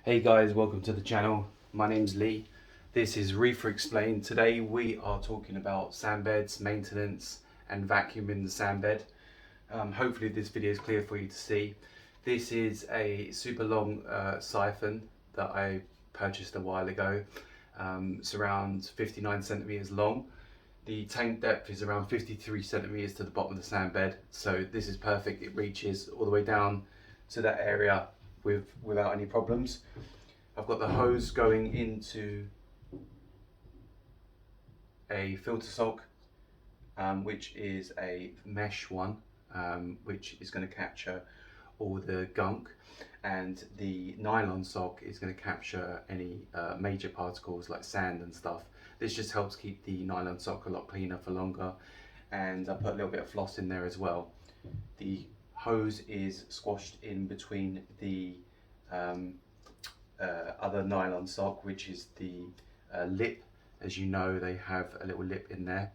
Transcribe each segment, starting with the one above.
Hey guys, welcome to the channel. My name's Lee. This is Reef Explained. Today we are talking about sand beds, maintenance and vacuuming the sand bed. Hopefully this video is clear for you to see. This is a super long siphon that I purchased a while ago. It's around 59 centimeters long. The tank depth is around 53 centimeters to the bottom of the sand bed. So this is perfect. It reaches all the way down to that area without any problems. I've got the hose going into a filter sock, which is a mesh one, which is going to capture all the gunk, and the nylon sock is going to capture any major particles like sand and stuff. This just helps keep the nylon sock a lot cleaner for longer, and I put a little bit of floss in there as well. The hose is squashed in between the other nylon sock, which is the lip. As you know, they have a little lip in there,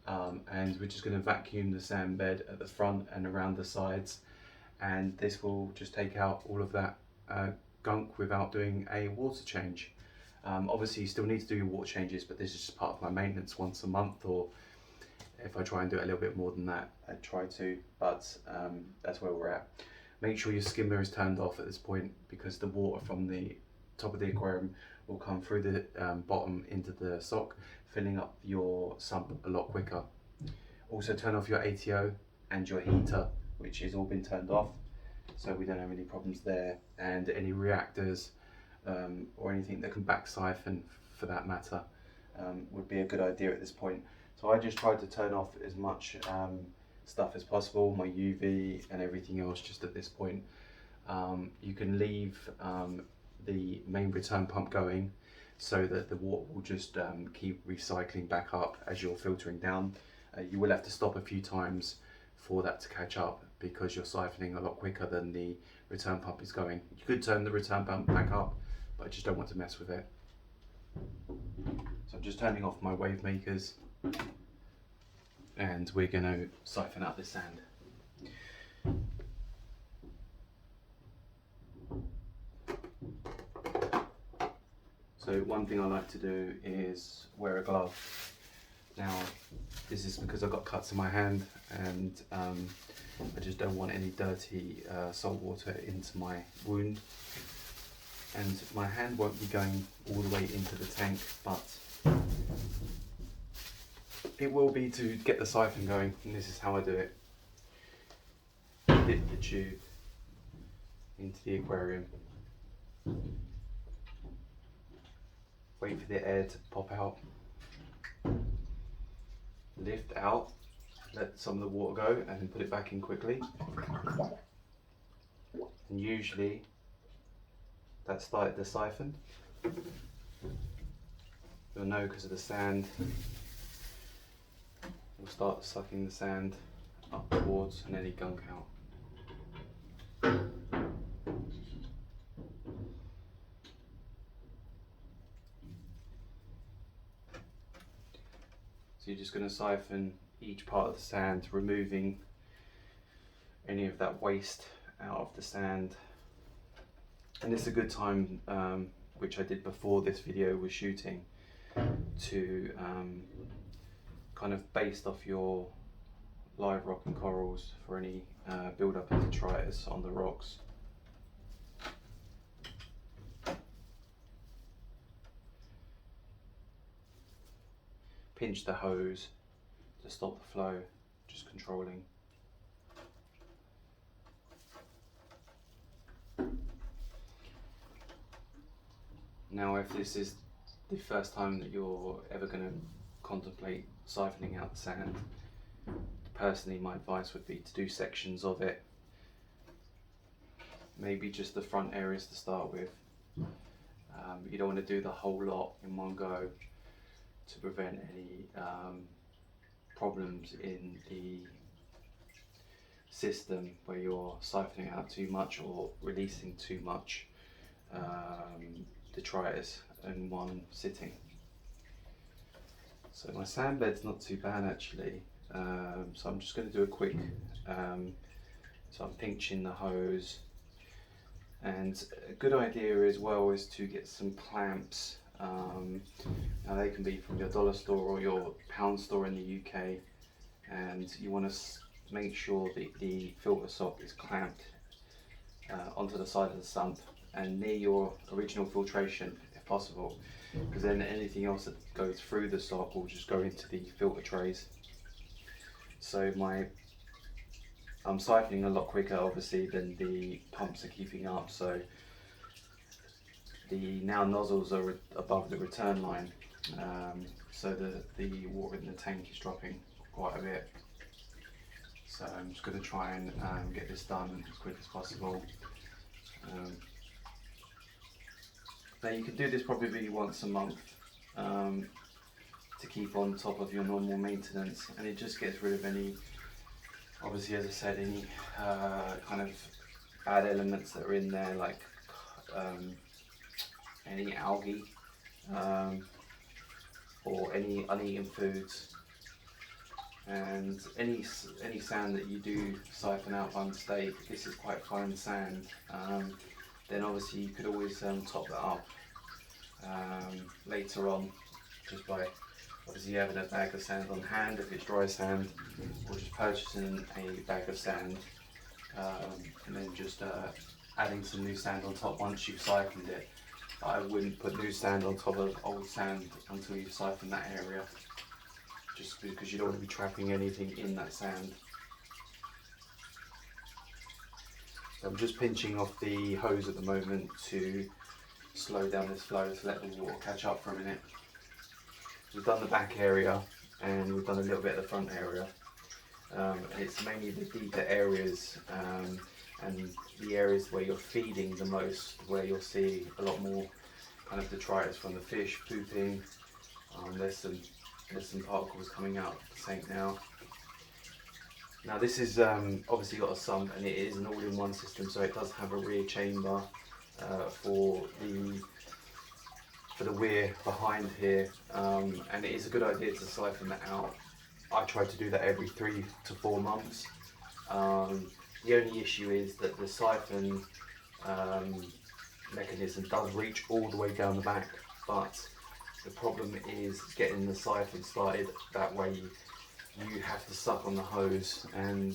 and we're just going to vacuum the sand bed at the front and around the sides, and this will just take out all of that gunk without doing a water change. Obviously you still need to do your water changes, but this is just part of my maintenance once a month, or if I try and do it a little bit more than that, I try to, but that's where we're at. Make sure your skimmer is turned off at this point, because the water from the top of the aquarium will come through the bottom into the sock, filling up your sump a lot quicker. Also turn off your ATO and your heater, which has all been turned off, so we don't have any problems there, and any reactors or anything that can back siphon for that matter would be a good idea at this point. So I just tried to turn off as much stuff as possible, my UV and everything else just at this point. You can leave the main return pump going so that the water will just keep recycling back up as you're filtering down. You will have to stop a few times for that to catch up, because you're siphoning a lot quicker than the return pump is going. You could turn the return pump back up, but I just don't want to mess with it. So I'm just turning off my wave makers, and we're going to siphon out the sand. So one thing I like to do is wear a glove. Now this is because I've got cuts in my hand, and I just don't want any dirty salt water into my wound. And my hand won't be going all the way into the tank, but it will be to get the siphon going, and this is how I do it. Dip the tube into the aquarium, wait for the air to pop out, lift out, let some of the water go, and then put it back in quickly. And usually that started the siphon. You'll know because of the sand. We'll start sucking the sand up towards and any gunk out. So you're just going to siphon each part of the sand, removing any of that waste out of the sand. And it's a good time, which I did before this video was shooting, to kind of baste off your live rock and corals for any build up of detritus on the rocks. Pinch the hose to stop the flow, just controlling. Now if this is the first time that you're ever going to contemplate siphoning out the sand, personally my advice would be to do sections of it. Maybe just the front areas to start with. You don't want to do the whole lot in one go to prevent any problems in the system where you're siphoning out too much or releasing too much detritus in one sitting. So my sand bed's not too bad actually, so I'm just going to do a quick, so I'm pinching the hose And a good idea as well is to get some clamps. Now they can be from your dollar store or your pound store in the UK, and you want to make sure that the filter sock is clamped onto the side of the sump and near your original filtration if possible, because then anything else that goes through the sock will just go into the filter trays. So I'm siphoning a lot quicker obviously than the pumps are keeping up, so the now nozzles are above the return line, so the water in the tank is dropping quite a bit. So I'm just going to try and get this done as quick as possible. Now you could do this probably once a month to keep on top of your normal maintenance, and it just gets rid of any, obviously as I said, any kind of bad elements that are in there, like any algae or any uneaten foods, and any sand that you do siphon out by mistake. This is quite fine sand, then obviously you could always top that up later on, just by obviously having a bag of sand on hand if it's dry sand, or just purchasing a bag of sand and then just adding some new sand on top once you've siphoned it. I wouldn't put new sand on top of old sand until you've siphoned that area, just because you don't want to be trapping anything in that sand. So I'm just pinching off the hose at the moment to slow down this flow, to let the water catch up for a minute. We've done the back area and we've done a little bit of the front area. It's mainly the deeper areas and the areas where you're feeding the most, where you'll see a lot more kind of detritus from the fish pooping. There's some particles coming out of the tank now. Now this is obviously got a sump, and it is an all-in-one system, so it does have a rear chamber for the weir behind here, and it is a good idea to siphon that out. I try to do that every 3 to 4 months. The only issue is that the siphon mechanism does reach all the way down the back, but the problem is getting the siphon started. That way you have to suck on the hose, and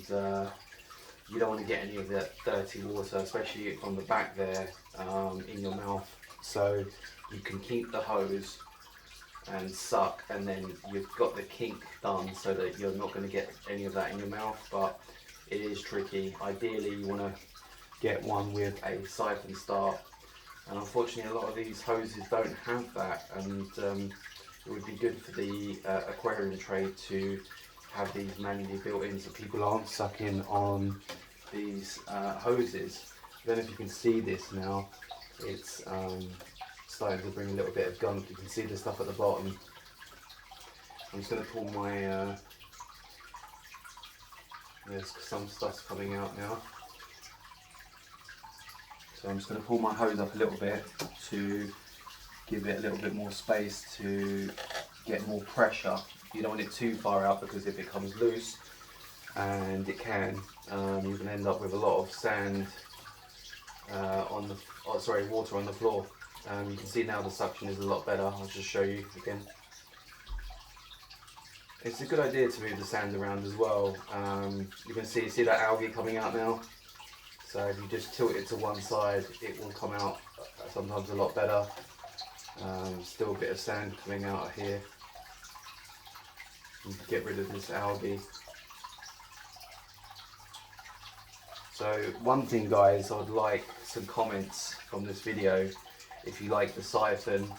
you don't want to get any of that dirty water, especially from the back there, in your mouth. So you can keep the hose and suck, and then you've got the kink done so that you're not going to get any of that in your mouth, but it is tricky. Ideally you want to get one with a siphon start, and unfortunately a lot of these hoses don't have that, and it would be good for the aquarium trade to have these manually built in so people aren't sucking on these hoses. I don't know if you can see this now, it's starting to bring a little bit of gunk. You can see the stuff at the bottom. I'm just going to pull my there's some stuff's coming out now, so I'm just going to pull my hose up a little bit to give it a little bit more space to get more pressure. You don't want it too far out, because if it comes loose, and it can, you can end up with a lot of sand water on the floor. You can see now the suction is a lot better. I'll just show you again. It's a good idea to move the sand around as well. You can see that algae coming out now. So if you just tilt it to one side, it will come out sometimes a lot better. Still a bit of sand coming out of here. You can get rid of this algae. So one thing guys, I'd like some comments from this video. If you like the siphon,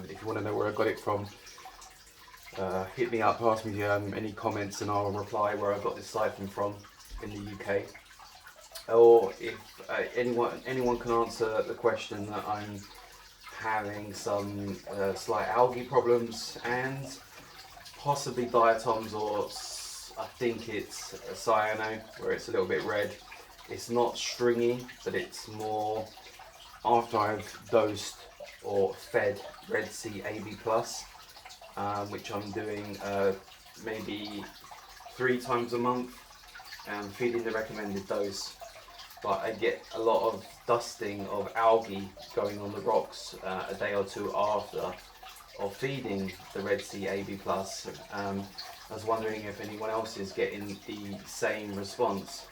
if you want to know where I got it from, hit me up, ask me any comments, and I'll reply where I got this siphon from in the UK. Or if anyone can answer the question that I'm having some slight algae problems and possibly diatoms, or I think it's a cyano where it's a little bit red. It's not stringy, but it's more after I've dosed or fed Red Sea AB+, which I'm doing maybe 3 times a month, feeding the recommended dose. but I get a lot of dusting of algae going on the rocks a day or two after of feeding the Red Sea AB+. I was wondering if anyone else is getting the same response.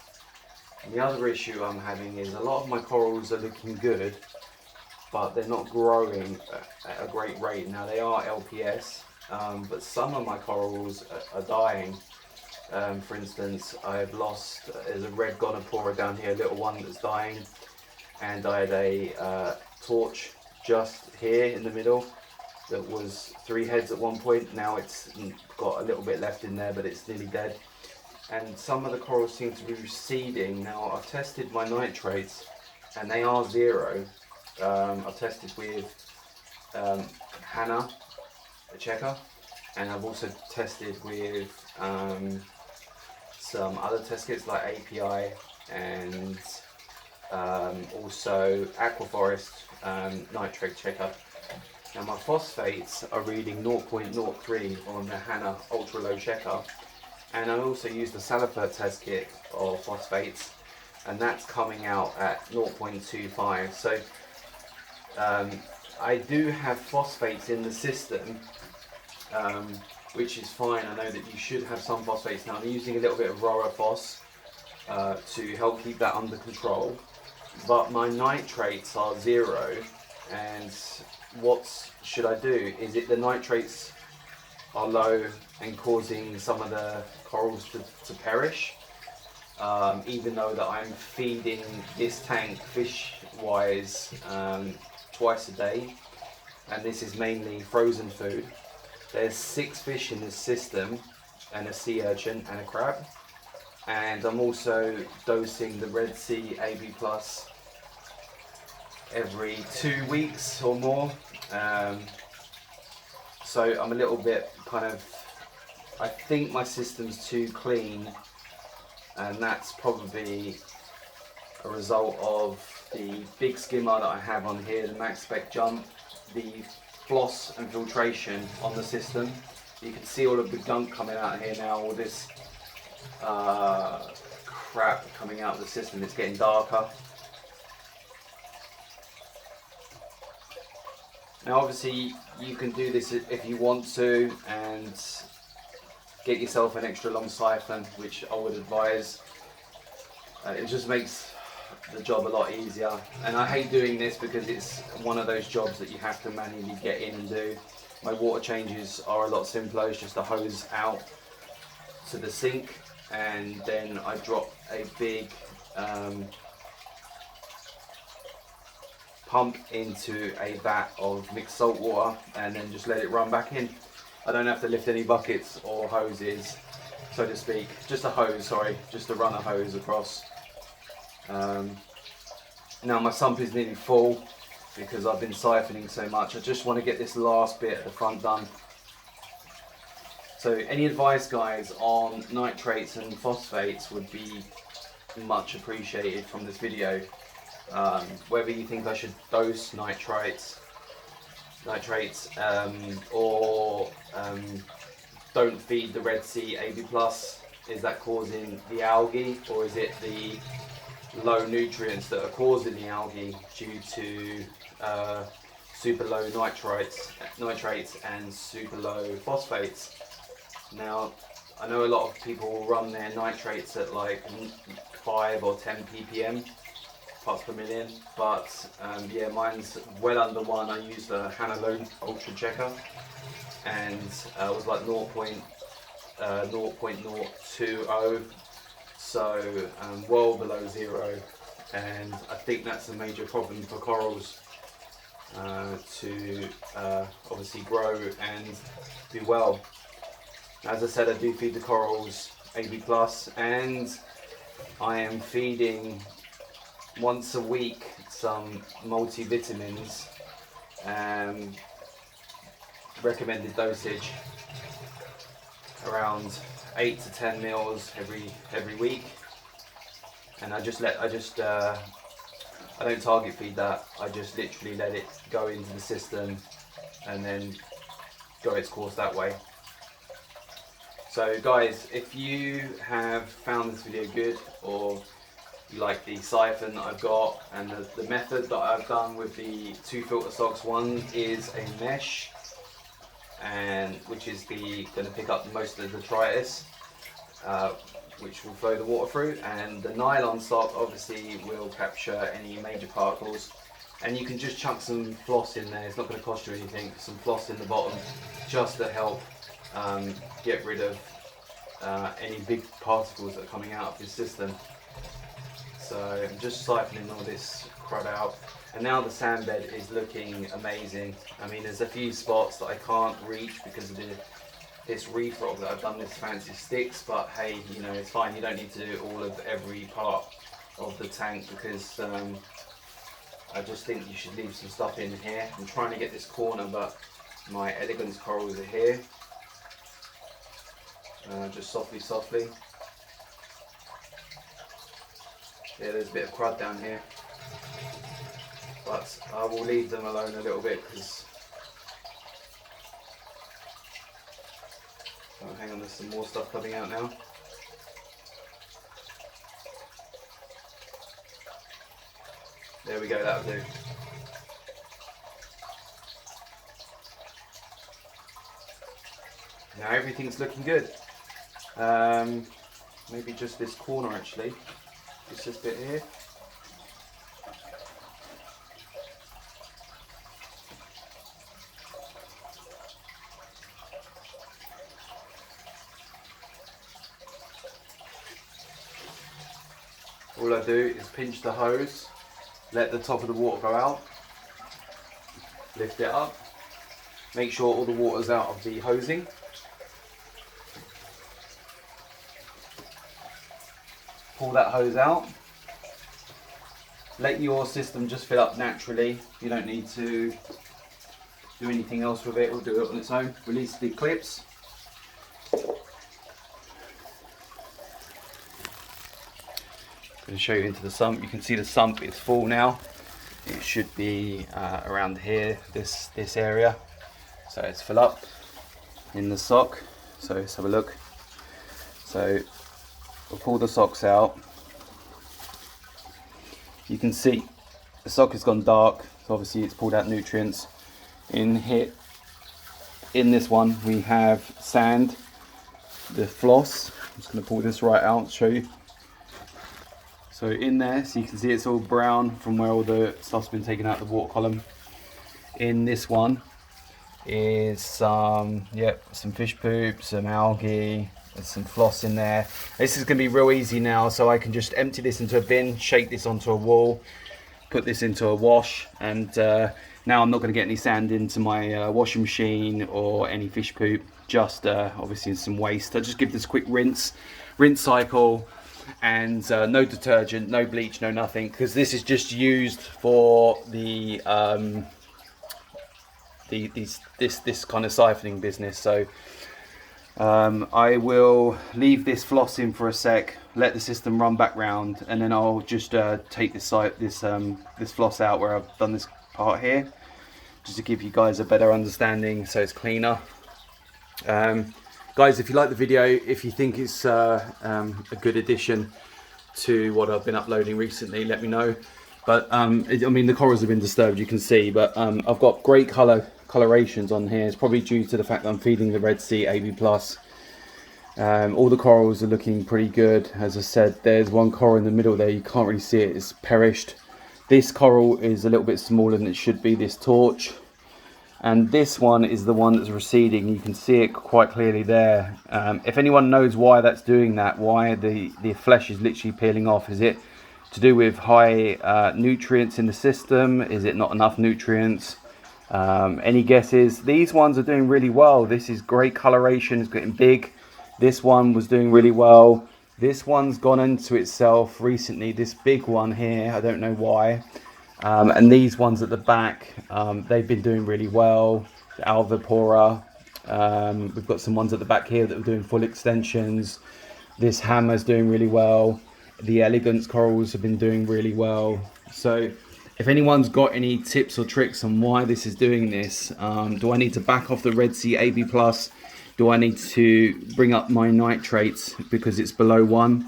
And the other issue I'm having is a lot of my corals are looking good, but they're not growing at a great rate. Now they are LPS, but some of my corals are dying. For instance, I've lost, there's a red gonopora down here, a little one that's dying, and I had a torch just here in the middle that was 3 heads at one point. Now it's got a little bit left in there, but it's nearly dead. And some of the corals seem to be receding. Now I've tested my nitrates and they are 0. I've tested with Hannah, a checker, and I've also tested with some other test kits like API and also Aquaforest nitrate checker. Now my phosphates are reading 0.03 on the Hannah ultra low checker, and I also used the Salifert test kit of phosphates, and that's coming out at 0.25. So I do have phosphates in the system, which is fine. I know that you should have some phosphates. Now I'm using a little bit of Rorophos to help keep that under control, but my nitrates are 0. And what should I do? Is it the nitrates are low and causing some of the corals to perish, even though that I'm feeding this tank fish wise twice a day, and this is mainly frozen food. There's 6 fish in this system, and a sea urchin and a crab, and I'm also dosing the Red Sea AB+ every 2 weeks or more. So I'm a little bit I think my system's too clean, and that's probably a result of the big skimmer that I have on here, the Max Spec Jump, the floss and filtration on the system. You can see all of the gunk coming out of here now, all this crap coming out of the system. It's getting darker. Now obviously you can do this if you want to and get yourself an extra long siphon, which I would advise. It just makes the job a lot easier, and I hate doing this because it's one of those jobs that you have to manually get in and do. My water changes are a lot simpler. It's just a hose out to the sink, and then I drop a big pump into a vat of mixed salt water and then just let it run back in. I don't have to lift any buckets or hoses, so to speak. Just a hose, sorry, just to run a hose across. Now my sump is nearly full because I've been siphoning so much. I just want to get this last bit at the front done. So any advice, guys, on nitrates and phosphates would be much appreciated from this video. Whether you think I should dose nitrates or don't feed the Red Sea AB+. Is that causing the algae, or is it the low nutrients that are causing the algae due to super low nitrates and super low phosphates? Now I know a lot of people will run their nitrates at like 5 or 10 ppm parts per million, but yeah, mine's well under 1. I used a Hannah Low Ultra Checker, and it was like 0.020, so well below 0, and I think that's a major problem for corals to obviously grow and do well. As I said, I do feed the corals AB+, and I am feeding once a week some multivitamins, recommended dosage around 8 to 10 mils every week, and I don't target feed that. I just literally let it go into the system and then go its course that way. So guys, if you have found this video good, or you like the siphon that I've got, and the method that I've done with the 2 filter socks. One is a mesh, and which is going to pick up most of the detritus, which will flow the water through, and the nylon sock obviously will capture any major particles. And you can just chuck some floss in there, it's not going to cost you anything, some floss in the bottom just to help get rid of any big particles that are coming out of your system. So I'm just siphoning all this crud out, and now the sand bed is looking amazing. I mean, there's a few spots that I can't reach because of this Reef rock that I've done this fancy sticks, but hey, you know, it's fine. You don't need to do all of every part of the tank, because I just think you should leave some stuff in here. I'm trying to get this corner, but my elegance corals are here. Just softly. Yeah, there's a bit of crud down here, but I will leave them alone a little bit because, oh, hang on, there's some more stuff coming out now. There we go, that'll do. Now everything's looking good. Maybe just this corner actually. Just this bit here. All I do is pinch the hose, let the top of the water go out, lift it up, make sure all the water's out of the hosing. Pull that hose out, let your system just fill up naturally. You don't need to do anything else with it, it'll do it on its own. Release the clips. I'm going to show you into the sump. You can see the sump is full now. It should be around here, this area. So it's full up in the sock. So let's have a look. So we'll pull the socks out. You can see the sock has gone dark, so obviously it's pulled out nutrients. In here, in this one, we have sand, the floss. I'm just going to pull this right out, show you. So in there, so you can see it's all brown from where all the stuff's been taken out of the water column. In this one is some fish poop, some algae, there's some floss in there. This is going to be real easy now, so I can just empty this into a bin, shake this onto a wall, put this into a wash, and now I'm not going to get any sand into my washing machine or any fish poop, just obviously some waste. I just give this a quick rinse cycle, and no detergent, no bleach, no nothing, because this is just used for the this kind of siphoning business. So I will leave this floss in for a sec, let the system run back round, and then I'll just take this floss out where I've done this part here, just to give you guys a better understanding, so it's cleaner. Guys, if you like the video, if you think it's a good addition to what I've been uploading recently, let me know. But I mean, the corals have been disturbed, you can see, but I've got great colorations on here. It's probably due to the fact that I'm feeding the Red Sea AB+. All the corals are looking pretty good. As I said, there's one coral in the middle there, you can't really see it, it's perished. This coral is a little bit smaller than it should be, this torch. And this one is the one that's receding. You can see it quite clearly there. If anyone knows why that's doing that, why the flesh is literally peeling off, is it to do with high nutrients in the system? Is it not enough nutrients? Any guesses? These ones are doing really well. This is great coloration, it's getting big. This one was doing really well. This one's gone into itself recently, this big one here, I don't know why. And these ones at the back, they've been doing really well. The Alvipora, we've got some ones at the back here that are doing full extensions. This hammer's doing really well. The elegance corals have been doing really well. So if anyone's got any tips or tricks on why this is doing this, do I need to back off the Red Sea AB+? Do I need to bring up my nitrates because it's below 1?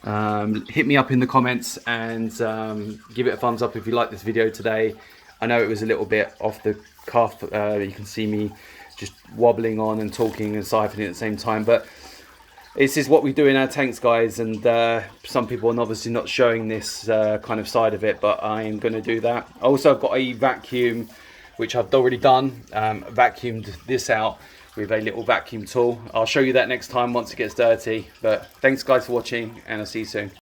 Hit me up in the comments and give it a thumbs up if you like this video today. I know it was a little bit off the cuff. You can see me just wobbling on and talking and siphoning at the same time, but this is what we do in our tanks, guys, and some people are obviously not showing this kind of side of it, but I am going to do that. Also, I've got a vacuum, which I've already done, vacuumed this out with a little vacuum tool. I'll show you that next time once it gets dirty, but thanks guys for watching, and I'll see you soon.